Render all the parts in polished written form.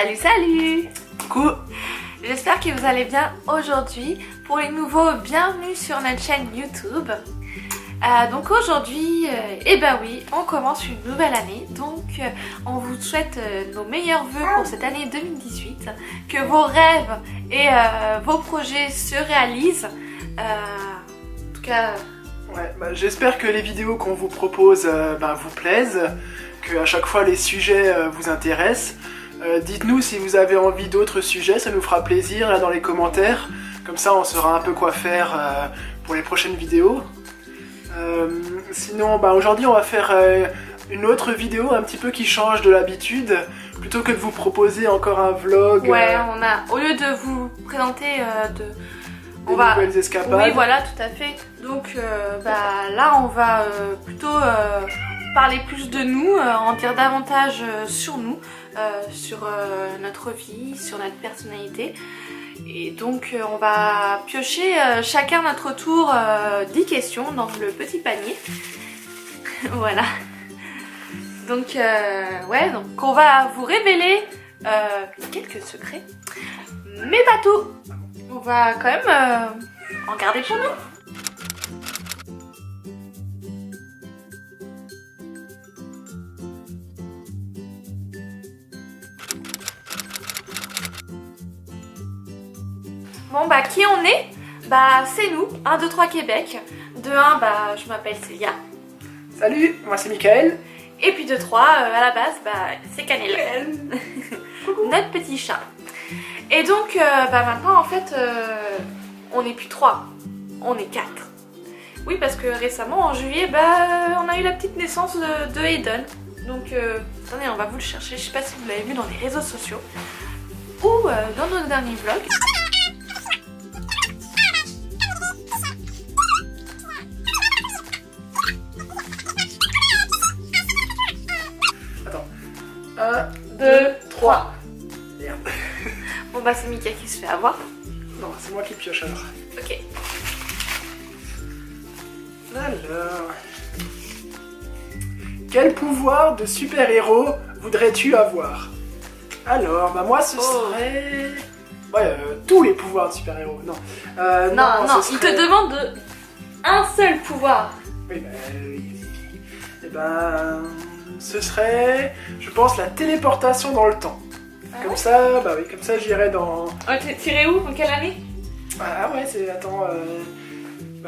Salut, salut! Coucou! J'espère que vous allez bien aujourd'hui. Pour les nouveaux, bienvenue sur notre chaîne YouTube. Donc aujourd'hui, oui, on commence une nouvelle année. Donc on vous souhaite nos meilleurs vœux pour cette année 2018. Que vos rêves et vos projets se réalisent. En tout cas... Ouais, j'espère que les vidéos qu'on vous propose vous plaisent, que à chaque fois les sujets vous intéressent. Dites-nous si vous avez envie d'autres sujets, ça nous fera plaisir là dans les commentaires. Comme ça on saura un peu quoi faire pour les prochaines vidéos. Sinon aujourd'hui on va faire une autre vidéo un petit peu qui change de l'habitude. Là que de vous proposer encore un vlog. Ouais, au lieu de vous présenter nouvelles escapades. Oui, voilà, tout à fait. Donc là, on va plutôt parler plus de nous, en dire davantage sur nous, sur notre vie, sur notre personnalité. Et donc, on va piocher chacun notre tour 10 questions dans le petit panier. Voilà. Donc, donc on va vous révéler quelques secrets, mais pas tout. On va quand même en garder pour nous. Bon qui on est? C'est nous, 1, 2, 3 Québec. De 1, je m'appelle Célia. Salut, moi c'est Michael. Et puis de 3, à la base, c'est Cannelle. Notre petit chat. Et donc maintenant en fait on n'est plus 3, on est 4. Oui, parce que récemment en juillet on a eu la petite naissance de Hayden. Donc attendez, on va vous le chercher, je sais pas si vous l'avez vu dans les réseaux sociaux ou dans nos derniers vlogs. Attends. 1, 2, 3. Merde. Bon c'est Mika qui se fait avoir. Non, c'est moi qui pioche alors. Ok. Alors... Quel pouvoir de super-héros voudrais-tu avoir? Alors, moi ce serait... tous les pouvoirs de super-héros, non. Non, serait... il te demande un seul pouvoir. Oui, ce serait, je pense, la téléportation dans le temps. Comme ça, comme ça j'irai dans... T'es tiré où? En quelle année? Ah ouais, c'est... Attends...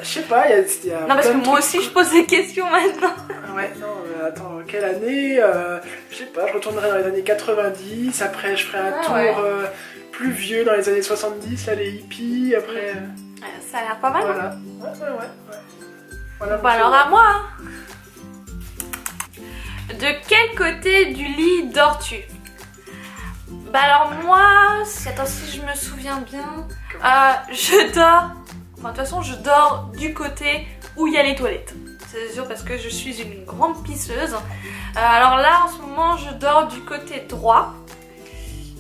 je sais pas, il y a non, parce que moi aussi je pose des questions maintenant. Ouais, non, attends, quelle année je sais pas, je retournerai dans les années 90, après je ferai un tour plus vieux dans les années 70, là, les hippies, après... Ça a l'air pas mal. Voilà, hein. ouais. Voilà, alors à moi. De quel côté du lit dors-tu? Alors moi, attends, si je me souviens bien, je dors... Enfin, de toute façon, je dors du côté où il y a les toilettes. C'est sûr parce que je suis une grande pisseuse. Alors là, en ce moment, je dors du côté droit.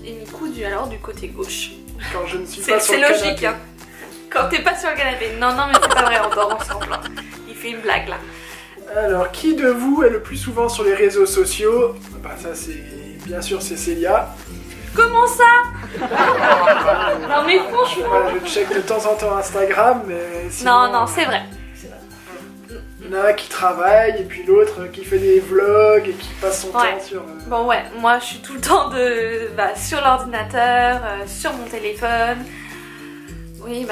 Et Mikou, du côté gauche. Quand je ne suis pas sur le canapé. C'est logique, hein. Quand t'es pas sur le canapé. Non, mais c'est pas vrai, on dort ensemble. Hein. Il fait une blague, là. Alors, qui de vous est le plus souvent sur les réseaux sociaux? Ça, c'est... Bien sûr, c'est Célia. Comment ça? Non mais franchement... Voilà, je check de temps en temps Instagram, mais sinon... Non, c'est vrai. Il y en a un qui travaille, et puis l'autre qui fait des vlogs, et qui passe son temps sur... moi je suis tout le temps sur l'ordinateur, sur mon téléphone. Oui,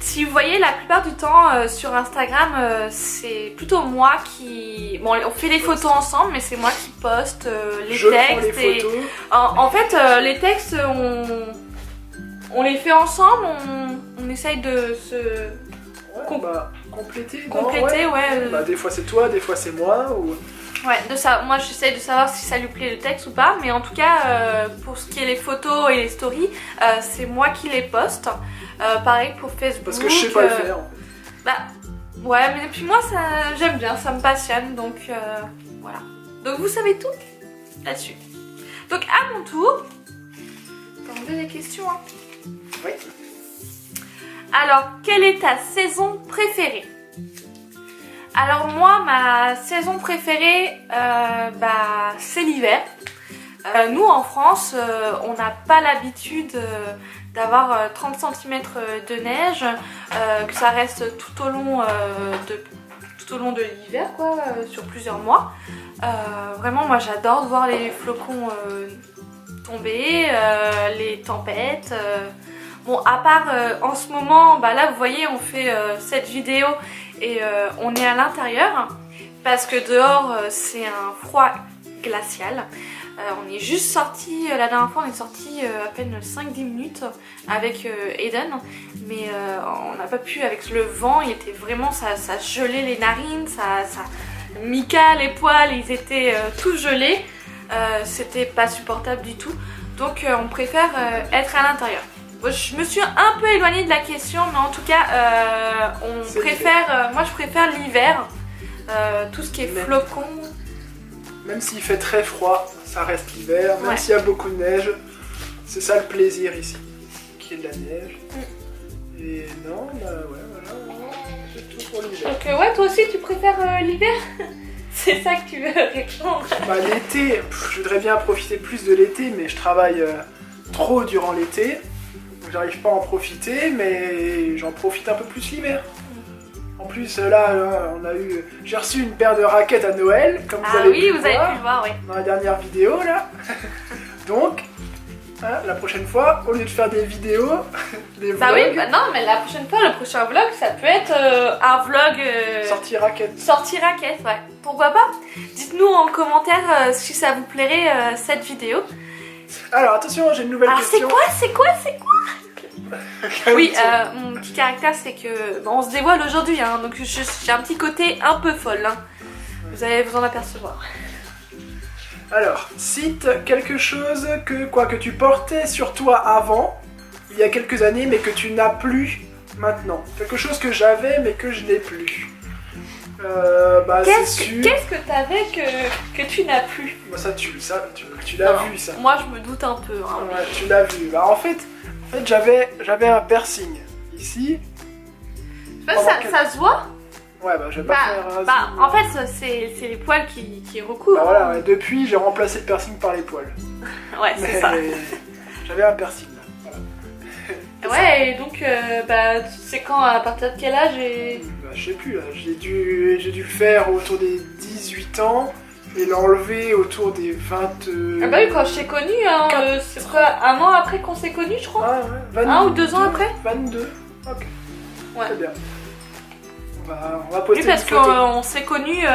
si vous voyez, la plupart du temps sur Instagram, c'est plutôt moi qui... Bon, on fait les photos ensemble, mais c'est moi qui poste les textes. Les photos. En fait, les textes, on les fait ensemble, on essaye de se... compléter. Compléter, ouais. Des fois c'est toi, des fois c'est moi, ou... Ouais, moi j'essaye de savoir si ça lui plaît le texte ou pas, mais en tout cas, pour ce qui est les photos et les stories, c'est moi qui les poste. Pareil pour Facebook. Parce que je sais pas le faire. Ouais, mais puis moi j'aime bien, ça me passionne, donc voilà. Donc vous savez tout là-dessus. Donc à mon tour, t'as des questions, hein? Oui. Alors, quelle est ta saison préférée? Alors moi, ma saison préférée, c'est l'hiver. Nous en France, on n'a pas l'habitude d'avoir 30 cm de neige, que ça reste tout au long de l'hiver, quoi, sur plusieurs mois. Vraiment, moi j'adore voir les flocons tomber, les tempêtes. Bon, à part en ce moment, bah là vous voyez, on fait cette vidéo et on est à l'intérieur parce que dehors c'est un froid glacial. On est juste sorti, la dernière fois on est sorti à peine 5-10 minutes avec Eden, mais on n'a pas pu avec le vent, il était vraiment, ça gelait les narines, Mika, les poils, ils étaient tous gelés, c'était pas supportable du tout, donc on préfère être à l'intérieur. Bon, je me suis un peu éloignée de la question, mais en tout cas moi je préfère l'hiver, tout ce qui est flocons. Même s'il fait très froid, ça reste l'hiver, même s'il y a beaucoup de neige, c'est ça le plaisir ici, qu'il y ait de la neige. Et non, bah ouais, voilà, c'est tout pour l'hiver. Donc ouais, toi aussi tu préfères l'hiver? C'est ça que tu veux répondre? Bah l'été, je voudrais bien profiter plus de l'été, mais je travaille trop durant l'été, donc j'arrive pas à en profiter, mais j'en profite un peu plus l'hiver. En plus là, j'ai reçu une paire de raquettes à Noël, comme vous avez pu le voir, oui. Dans la dernière vidéo là. Donc, hein, la prochaine fois, au lieu de faire des vidéos, des vlogs. Bah oui, bah non, mais la prochaine fois, le prochain vlog, ça peut être un vlog sortie raquette. Sortie raquette, ouais. Pourquoi pas? Dites-nous en commentaire si ça vous plairait cette vidéo. Alors attention, j'ai une nouvelle question. C'est quoi Oui, mon petit caractère, c'est que on se dévoile aujourd'hui, hein, donc j'ai un petit côté un peu folle, hein. Vous allez vous en apercevoir. Alors, cite quelque chose que tu portais sur toi avant, il y a quelques années, mais que tu n'as plus maintenant. Quelque chose que j'avais, mais que je n'ai plus. Bah c'est sûr. Qu'est-ce que t'avais que tu n'as plus? Bah ça, tu l'as vu, ça. Moi, je me doute un peu. Hein, ouais, tu l'as vu. Bah en fait j'avais un piercing ici. Ça se voit? Ouais, bah je vais pas faire... en fait, c'est les poils qui recouvrent. Bah voilà, ouais, depuis j'ai remplacé le piercing par les poils. Ouais, c'est ça. J'avais un piercing là. Voilà. Ouais, et donc, c'est quand, à partir de quel âge bah, je sais plus là, j'ai dû le faire autour des 18 ans et l'enlever autour des 20... Ah bah oui, quand je t'ai connu, hein, c'est quoi, un an après qu'on s'est connu, je crois. Ah ouais, 22, 1 ou 2 ans après. 22, ok. Ouais. Très bien. On va poster oui, parce une photo. qu'on s'est connu...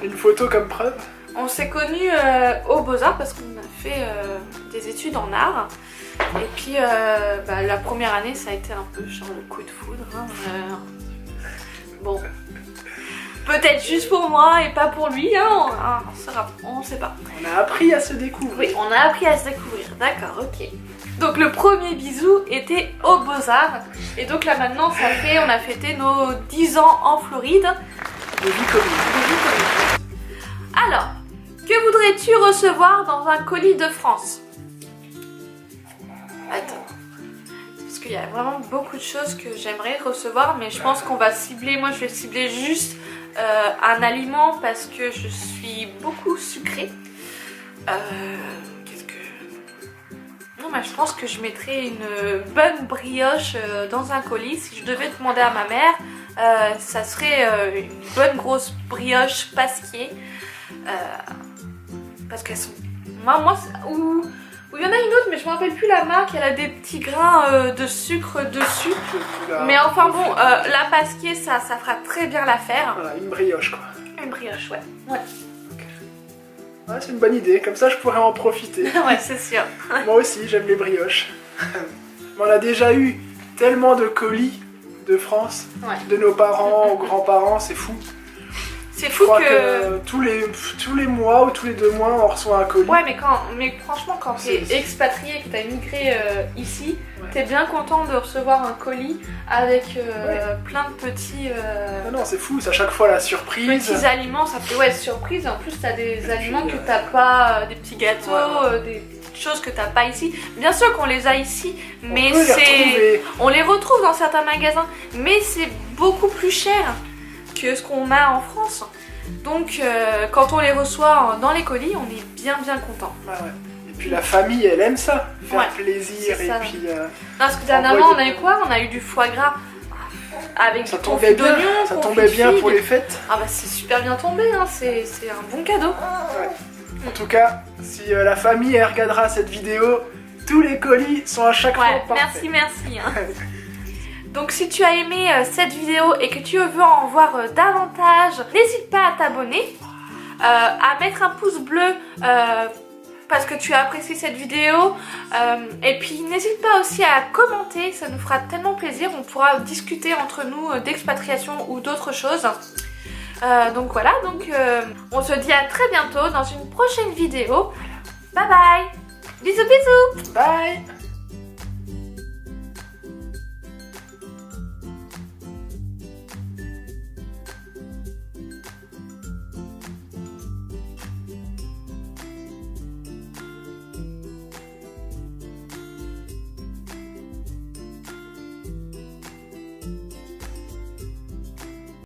Une photo comme preuve. On s'est connus au Beaux-Arts parce qu'on a fait des études en art. Et puis la première année, ça a été un peu genre le coup de foudre. Hein, bon, peut-être juste pour moi et pas pour lui, hein, on sait pas. On a appris à se découvrir. Oui, on a appris à se découvrir, d'accord, ok. Donc le premier bisou était au Beaux-Arts. Et donc là maintenant, on a fêté nos 10 ans en Floride. De vie commune. Alors, que voudrais-tu recevoir dans un colis de France? Attends, parce qu'il y a vraiment beaucoup de choses que j'aimerais recevoir, mais je pense qu'on va cibler, moi je vais cibler juste un aliment parce que je suis beaucoup sucrée. Qu'est-ce que... Non, mais je pense que je mettrais une bonne brioche dans un colis. Si je devais demander à ma mère, ça serait une bonne grosse brioche pasquier. Parce qu'elles sont... Ou il y en a une autre, mais je me rappelle plus la marque, elle a des petits grains de sucre dessus. Mais enfin bon, la pasquier, ça fera très bien l'affaire. Voilà, une brioche quoi. Une brioche, ouais. Okay. Ouais, c'est une bonne idée, comme ça je pourrais en profiter. Ouais, c'est sûr. Moi aussi, j'aime les brioches. On a déjà eu tellement de colis de France, de nos parents aux grands-parents, c'est fou. C'est fou que tous les mois ou tous les 2 mois on reçoit un colis. Ouais, mais franchement quand t'es expatrié, que t'as migré ici, t'es bien content de recevoir un colis avec plein de petits... Non, c'est fou, c'est à chaque fois la surprise. Petits aliments, ça fait surprise. En plus t'as des aliments que t'as pas, des petits gâteaux, des choses que t'as pas ici. Bien sûr qu'on les a ici, mais on les retrouve dans certains magasins, mais c'est beaucoup plus cher que ce qu'on a en France. Donc quand on les reçoit dans les colis, on est bien content. Ah ouais. Et puis la famille, elle aime ça, faire Ouais, plaisir c'est et ça. puis... Non, parce que dernièrement, on a eu quoi? On a eu du foie gras avec ça du tombait confit bien, d'oignon, ça confit tombait de bien figue. pour les fêtes. Ah bah c'est super bien tombé, hein. C'est un bon cadeau. Ouais. En tout cas, si la famille elle regardera cette vidéo, tous les colis sont à chaque Ouais, fois parfaits. merci. Hein. Donc si tu as aimé cette vidéo et que tu veux en voir davantage, n'hésite pas à t'abonner, à mettre un pouce bleu parce que tu as apprécié cette vidéo, et puis n'hésite pas aussi à commenter, ça nous fera tellement plaisir, on pourra discuter entre nous d'expatriation ou d'autres choses. Donc voilà, on se dit à très bientôt dans une prochaine vidéo. Bye bye. Bisous bisous. Bye.